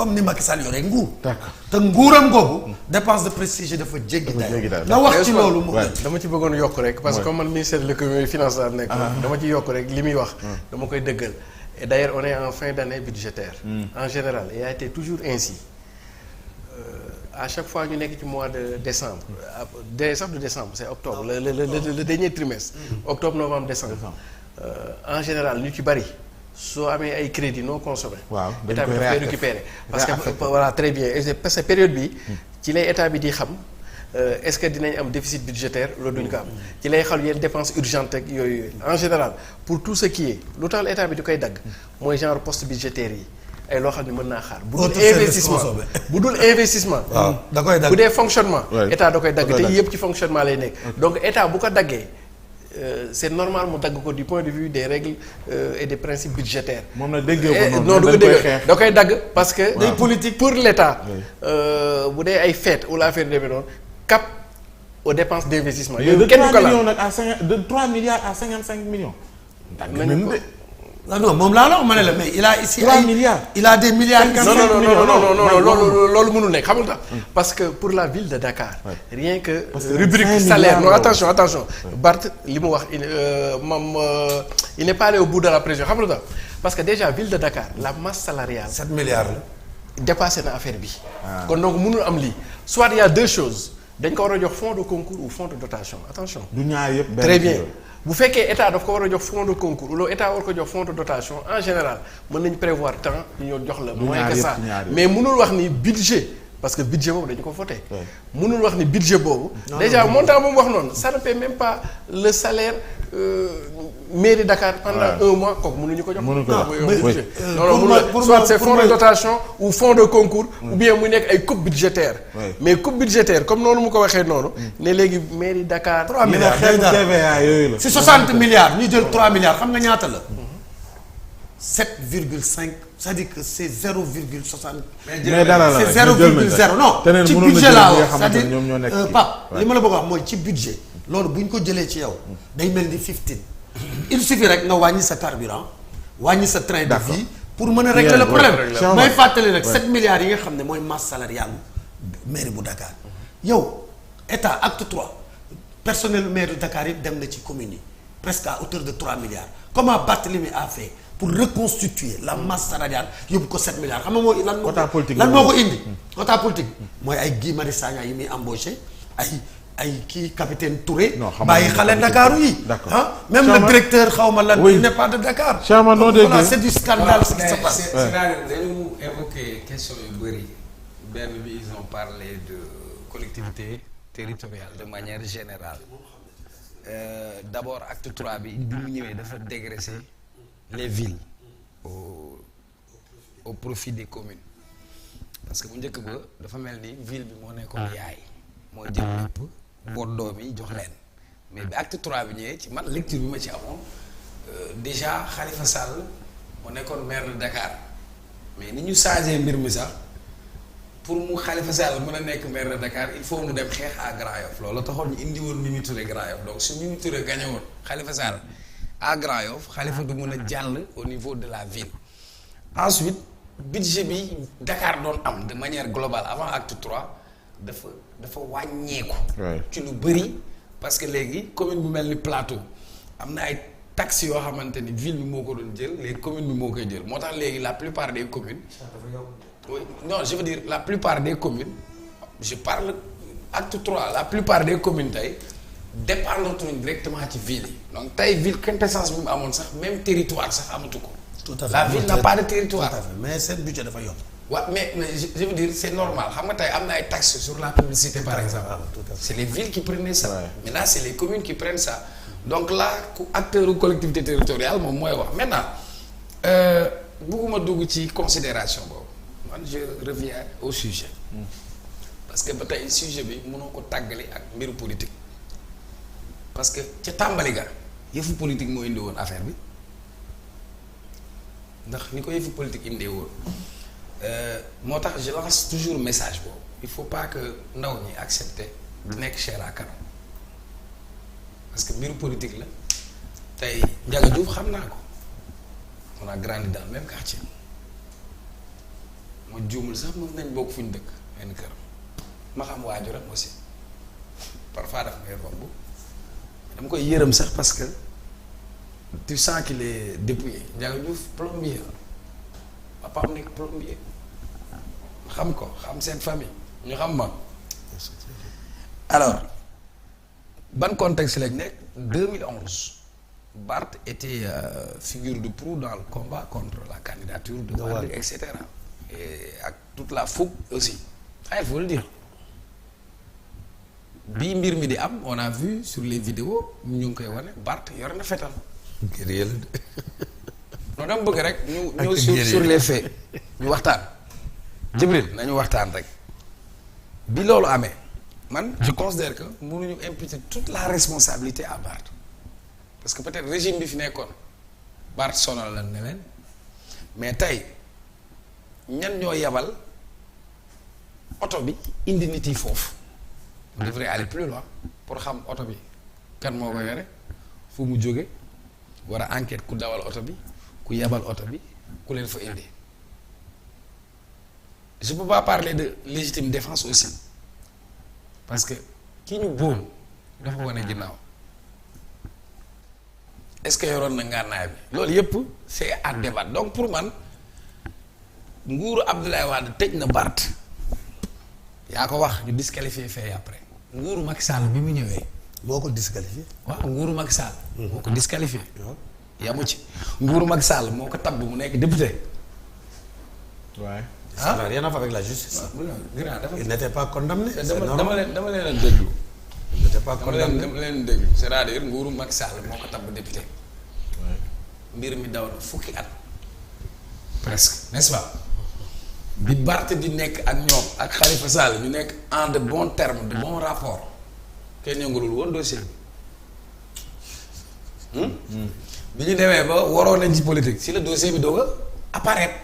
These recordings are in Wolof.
comme ni Macky Sall yore nguur. d'accord te nguuram googu. dépense de prestige dafa jéggi dayo. nga wax ci loolu mu dama ci bëggoon yokk rek parce que comme man ministère de l'économie et finance laa nekk. dama ci yokk rek li muy wax. dama koy dëggal. et d'ailleurs on est en fin d'année budgétaire. en général il a été toujours ainsi. À chaque fois ñu nekk ci mois de décembre. sax du décembre c'est octobre le dernier trimestre. octobre novembre décembre. En général ñu ci bari. soo amee ay crédits non consommés. waaw état bi daf koy récupérer parce que voilà très bien parce que période bi ci lay état bi di xam est-ce que dinañ am déficit budgétaire loolu duñu ko am ci lay xal yenn dépenses urgentes ak yooyu en général pour tout ce qui est lu tax état bi di koy dagg mooy genre poste budgétaire yi ay loo xam ne mën naa xaar. bu dul investissement waaw da koy dagg bu dee fonctionnement. état da koy dagg te yëpp ci fonctionnement lay nekk. donc état bu ko daggee. C'est normal mu dagg ko du point de vue des règles et des principes budgétaires. moom la déggee ko noonu du ko dégg da koy dagg parce que. day politique pour l'État. bu dee ay fête ou la affaire demee noonu cap aux dépenses d'investissement. yooyu kenn du ko laal nag à 50 de 3 milliards à 55 millions. nañu ko non moom laa la wax ma ne la mais il a ici 3 milliards. il a des milliards. non loolu mënul nekk xamul tax parce que pour la ville de Dakar. rien que rubrique salaire non attention Barth li mu wax il n'est pas allé au bout de la pression xamul tax parce que déjà ville de Dakar la masse salariale. 7 milliards la. dépassé na affaire bi. kon donc mënul am lii soit il y a deux choses dañ ko war a jox fonds de concours ou fonds de dotation attention. du ñaar yëpp benn très bien. bu fekkee état daf ko war a jox fonds de concours loolu état war ko jox fonds de dotation en général mën nañ prévoir temps ñu jox la moins que ça mais mënul wax ni budget parce que budget boobu dañu ko voté mënul wax ni budget boobu déjà montant moom wax noonu ça ne paie même pas le salaire mairie Dakar pendant un mois kooku mënuñu ko jox non soit c'est fonds de dotation ou fonds de concours ou bien mu nekk ay coupe budgétaire mais coupe budgétaire comme noonu mu ko waxee noonu ne léegi mairie Dakar 3 milliards TVA yooyu la si 60 milliards ñu jël 3 milliards xam nga ñaata la 7,5 c'est-à-dire que c'est 0,60 mais dara la c'est 0,0 non ci budget laa wax c'est-à-dire Pape li ma la bëgg a wax mooy ci budget loolu bu ñu ko jëlee ci yow day mel ni 15 il suffit rek nga wàññi sa carburant wàññi sa train de vie pour mën a régler le problème may fàttali nag 7 milliards yi nga xam ne mooy masse salariale mairie bu Dakar yow état acte 3 personnel mairie de Dakar yëpp dem na ci communes yi presque à hauteur de 3 milliards comment Barthélémy a fait pour reconstituer la masse salariale yóbbu ko 7 milliards xam nga mooy lan moo ko indi quota politique mooy ay Guy Marius Sagna yi muy embauché ay kii capitaine Touré bàyyi xale Ndakaaru yi même le directeur xawma lan il n'est pas de Dakar voilà c'est du scandale ce qui se passe c'est-à-dire dañu évoqué question yu bëri benn bi ils ont parlé de collectivité territoriale de manière générale d'abord acte 3 bi mu ñëwee dafa dégraisser les villes au profit des communes parce que bu njëkk ba dafa mel ni ville bi moo nekkoon yaay moo jël lépp boot doom yi jox leen mais bi acte 3 bi ñëwee ci man lecture bi ma ci amoon déjà Khalifa Sall moo nekkoon maire de Dakar mais ni ñu changé mbir mi sax pour mu Khalifa Sall mën a nekk maire de Dakar il faut mu dem xeex à Grand Yoff loolu taxoon ñu indi woon Mimi Touré Grand Yoff donc su Mimi Touré gagné woon Khalifa Sall à Grand Yoff Khalifa du mën a jàll au niveau de la ville ensuite budget bi Dakar doon am de manière globale avant acte 3 dafa wàññeeku ci lu bëri parce que léegi commune bu mel ni Plateau am na ay taxes yoo xamante ni ville bi moo ko doon jël léegi commune bi moo koy jël moo tax léegi la plupart des communes oui non je veux dire la plupart des communes je parle acte 3 la plupart des communes tey dépendatuñu directement ci ville yi donc tey ville quintessence bi mu amoon sax même territoire sax amatu ko. tout à fait la ville n'a pas de territoire. tout à fait mais seen budget dafa yokk. waaw mais je veux dire c'est normal xam nga tey am na ay taxes sur la publicité par exemple. c'est les villes qui prenaient ça. mais là c'est les communes qui prennent ça. donc là ku acteur u collectivité territoriale moom mooy wax maintenant bugguma dugg ci considération boobu man je reviens au sujet. parce que ba tey sujet bi mënoo ko tàggali ak mbiru politique. parce que ca tàmbali ga yëfu politique moo indi woon affaire bi ndax ni ko yëfu politique indee woon moo tax je lance toujours message boobu il faut pas que ndaw ñi accepter di nekk chair à canon parce que mbiru politique la tey Ndiaga Diouf xam naa ko on a grandi dans le même quartier ma juumul sax mën nañ bokk fu ñu dëkk benn kër ma xam waajuram aussi parfois daf may romb dama koy yërëm sax parce que tu sens qu'il est dépouillé Ndiaga Diouf plombier papa am nekk plombier xam ko xam seen famille ñu xam ma alors ban contexte lañ nekk 2011 Barth était figure de proue dans le combat contre la candidature de Wade et cetera et ak toute la fougue aussi il faut le dire bii mbir mi di am on a vu sur les vidéos ñu ngi koy wane Barth yor na fetal réel non dama bëgg rek ñu ñëw sur les faits ñu waxtaan Djibril nañu waxtaan rek bi loolu amee man je considère que mënuñu imputer toute la responsabilité à Barth parce que peut-être régime bi fi nekkoon Barth sonal la ne leen mais tey ñan ñoo yebal oto bi indi nit yi foofu on devrait aller plus loin pour xam oto bi kan moo ko yore fu mu jóge war a enquête ku dawal oto bi ku yebal oto bi ku leen fa indi je peux pas parler de légitime défense aussi parce que ki ñu boom dafa wane ginnaaw est-ce que yoroon na ngànnaay bi loolu yëpp c'est à débattre donc pour man nguuru Abdoulaye Wade tëj na Barth yaa ko wax ñu disqualifié fee après nguuru Macky Sall bi mu ñëwee. moo ko disqualifié. waaw nguuru Macky Sall. moo ko disqualifié. yamu ci nguuru Macky Sall moo ko tabb mu nekk député. waaye. ça n'a rien à voir avec la justice. il n'était pas condamné. dama leen a déglu. il n'était pas condamné dama leen déglu c'est-à-dire nguuru Macky Sall moo ko tabb député. mbir mi daw na fukki at. presque n'est-ce pas. bi Barth di nekk ak ñoom ak Khalifa Sall ñu nekk en de bons termes de bons rapports kenn yëngalul woon dossier bi. bi ñu demee ba waroon nañ ci politique si le dossier bi doog a apparaître.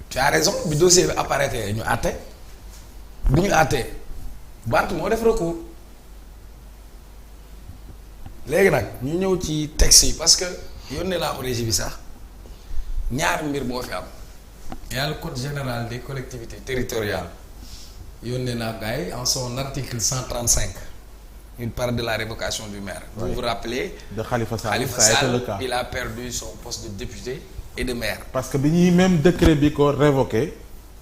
tu as raison bi dossier bi apparaître ñu àtte bi ñu àttee Barth moo def recours léegi nag ñu ñëw ci texte yi parce que yónnee laa ko régie bi sax. ñaari mbir moo fi am y a le code général des collectivités territoriales yónnee naa gars yi en son article 135 il parle de la révocation du maire. Vous vous rappelez. de Khalifa Sall Khalifa ça a été Sall le cas. il a perdu son poste de député et de maire. parce que bi ñuy même décret bi ko révoqué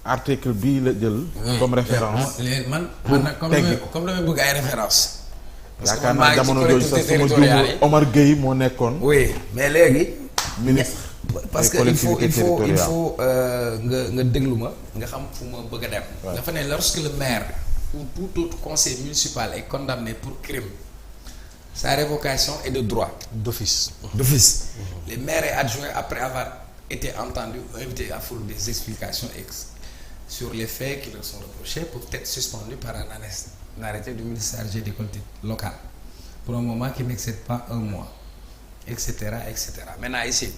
article bii la jël. comme référence. léegi man nag teggi comme damay bëgg ay référence parce que yaakaar man maa naa ngi ci jamono jooju sax collectivités suma territoriales yi. juumul Omar Gueye moo nekkoon. oui mais léegi. ministre. parce que il faut nga déglu ma nga xam fu ma bëgg a dem. dafa ne lorsque le maire ou tout autre conseil municipal est condamné pour crime sa révocation est de droit. d'office. Les maires et adjoints après avoir été entendus ou invités à fournir des explications sur les faits qui leur sont reprochés peuvent être suspendus par un arrêté du ministre chargé des collectivités locales pour un moment qui n'excède pas un mois et cetera et cetera maintenant ici.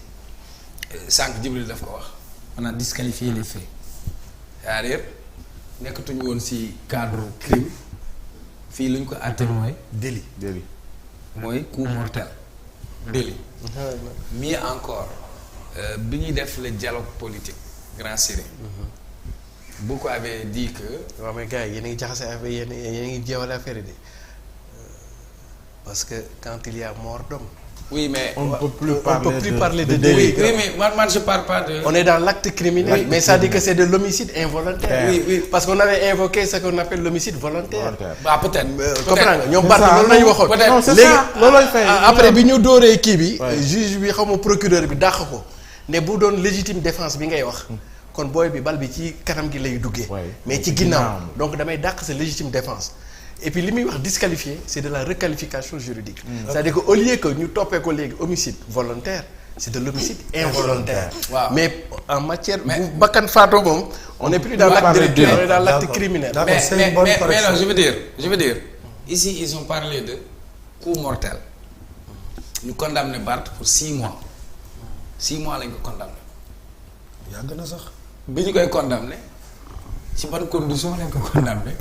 Sànq Djibril daf ko wax on a disqualifié les faits c'est-à-dire nekkatuñu woon ci cadre crime fii lu ñu ko àtte mooy délit mooy coup mortel délit mieux encore bi ñuy def le dialogue politique Grand Siré beaucoup avaient dit que waaw mais gars yi yéen a ngi jaxase affaire yéen a ngi jéewale affaire yi de parce que quand il y a mort d'homme. oui mais on ne peut plus parler de délit. Oui mais man je parle pas de. On est dans l'acte criminel. Mais ça dit que c'est de l'homicide involontaire. Oui. Parce qu'on avait invoqué ce qu'on appelle l'homicide volontaire. Bah peut-être. comprends nga ñoom Barth loolu la ñu waxoon. non c'est léegi ça loolooy fay. après bi ñu dóoree kii bi. juge bi xaw ma procureur bi dàq ko. ne bu doon légitime défense bi ngay wax. kon booy bi bal bi ci kanam gi lay duggee. mais ci ginnaaw donc damay dàq sa légitime défense. et puis li muy wax disqualifié c'est de la requalification juridique. c'est-à-dire que au lieu que ñu toppee ko léegi homicide volontaire c'est de l'homicide involontaire. waaw mais en matière. bu bakkan faatoo moom. on n'est plus dans l'acte délictuel, on est dans l'acte criminel. D'accord, c'est une bonne mais correction. non je veux dire ici ils ont parlé de coup mortel ñu condamné Barth pour 6 mois 6 mois lañ ko condamné. yàgg na sax. bi ñu koy condamné ci ban condition lañ ko condamné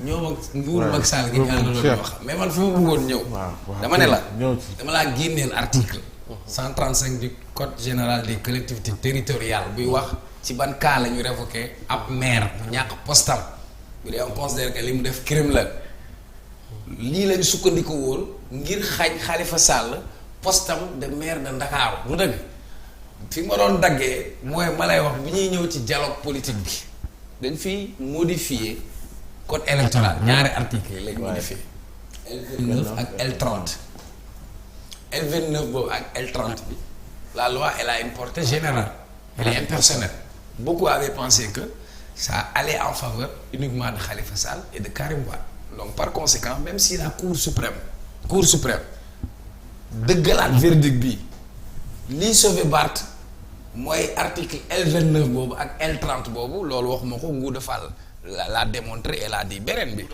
ñoom ak nguuru Macky Sall gi ñu àndaloon wax mais man fi ma bëggoon ñëw. dama ne la dama laa génneel article 135 du code général des collectivités territoriales buy wax ci ban cas la ñu révoqué ab maire mu ñàkk postam bu dee on considère que li mu def crime la lii lañ sukkandiku woon ngir xañ Khalifa Sall postam de maire de Ndakaaru lu dëgg fi ma doon daggee mooy ma lay wax bi ñuy ñëw ci dialogue politique bi dañ fi modifier code électoral ñaari articles yi lañ modifier L29 ak L30 L29 boobu ak L30 bi la loi elle a une portée générale elle est impersonnelle beaucoup avaient pensé que ça allait en faveur uniquement de Khalifa Sall et de Karim Wade donc par conséquent même si la Cour suprême dëggalaat verdict bi liy sauvé Barth mooy article L29 boobu ak L30 boobu loolu waxuma ko Ngouda Fall la démontré et l'a dit beneen bi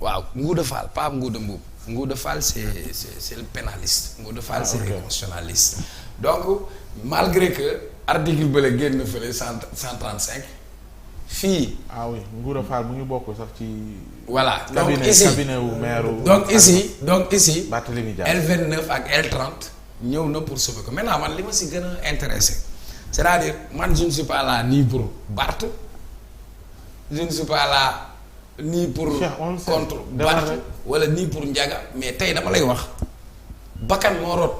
waaw Ngouda Fall pas Ngouda Mboup Ngouda Fall c'est le pénaliste Ngouda Fall c'est le constitutionnaliste donc malgré que article bële génn fële 135 fii. ah oui Ngouda Fall mu ngi bokk sax ci. voilà donc ici cabinet wu maire donc ici Barthélémy Dias L29 ak L30 ñëw na pour sauver ko maintenant man li ma si gën a intéressé c'est-à-dire man je ne suis pas là ni pour Barth je ne suis pas là ni pour contre Barth wala ni pour Ndiaga mais tey dama lay wax bakkan moo rot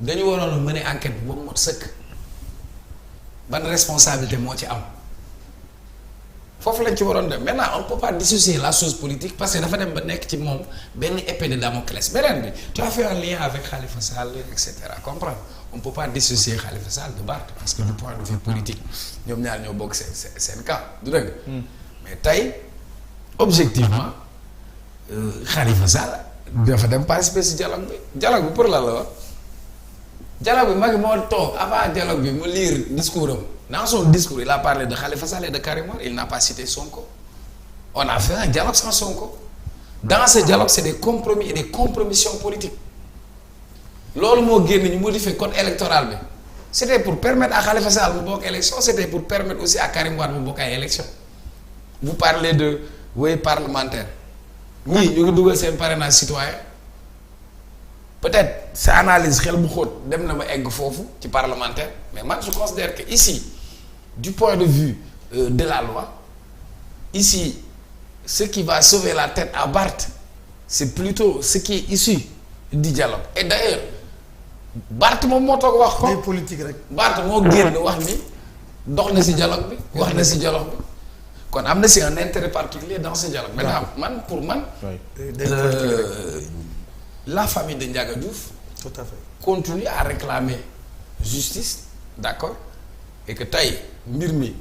dañu waroon a mener enquête bi ba mu mot sëkk ban responsabilité moo ci am foofu lañ ci waroon dem maintenant on peut pas dissocier la chose politique parce que dafa dem ba nekk ci moom benn épée de Damoclès beneen bi tu as fait un lien avec Khalifa Sall et cetera comprendre on peut pas dissocier Khalifa Sall de Barth parce que du point de vue politique ñoom ñaar ñoo bokk seen camp du dëgg mais tey objectivement Khalifa Sall dafa dem participer si dialogue bi pour la wax dialogue bi Macky moo toog avant dialogue bi mu lire discours am dans son discours il a parlé de Khalifa Sall et de Karim Wade il n'a pas cité Sonko on a fait un dialogue sans Sonko dans ce dialogue c'est des compromis et des compromissions politiques loolu moo génn ñu modifier code électoral bi c'était pour permettre à Khalifa Sall mu bokk élection c'était pour permettre aussi à Karim Wade mu bokk ay élection vous parlez de way parlementaire ñii ñu ngi dugal seen parrainage citoyen peut-être sa analyse xel bu xóot dem na ba egg foofu ci parlementaire mais man je considère que ici du point de vue de la loi ici ce qui va sauver la tête à Barth c'est plutôt ce qui est issu du dialogue et d'ailleurs Barth moom moo toog wax ko politique rek Barth moo génn wax ni dox na ci dialogue bi wax na ci dialogue bi kon am na ci un intérêt particulier dans ce dialogue maintenant man pour man la famille de Ndiaga Diouf tout à fait continue à réclamer justice d'accord et que tey mbir mi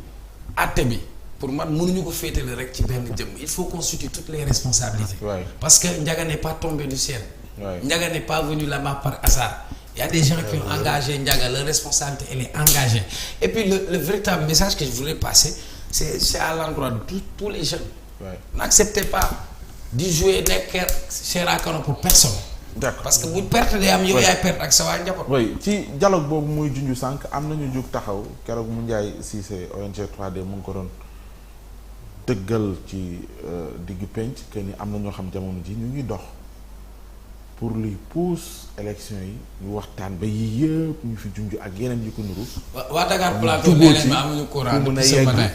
àtte bi pour man mënuñu ko féetale rek ci benn jëmm il faut constituer toutes les responsabilités parce que Ndiaga n'est pas tombé du ciel Ndiaga n'est pas venu là-bas par hasard il y a des gens qui ont engagé Ndiaga leur responsabilité elle est engagée et puis le véritable message que je voulais passer c'est à l'endroit de tous les jeunes n'acceptez pas di jouer nekk cher à canon pour personne d'accord parce que bu perte day am yow yaay perte ak sa waa njaboot. oui ci dialogue boobu muy junju sànq am nañu jóg taxaw keroog mu Ndiaye Cissé ONG 3D mu ngi ko doon dëggal ci diggu penc que ni am na ñoo xam jamono ji ñu ngi dox pour luy pousse élection yi ñu waxtaan ba yii yëpp ñu fi junj ak yeneen yu ko nuru. waa Dakar Plateau nee nañ ma amuñu courant depuis ce matin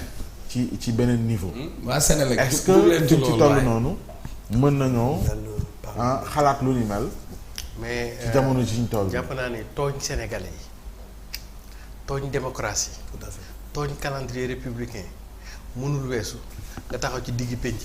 ci beneen niveau. waa Sénégal est-ce que ci toll noonu mën nañoo. xalaat lu ni mel. mais ci jamono ji ñu toll. jàpp naa ni tooñ sénégalais yi tooñ démocratie. tout à fait tooñ calendrier républicain mënul weesu nga taxaw ci digg penc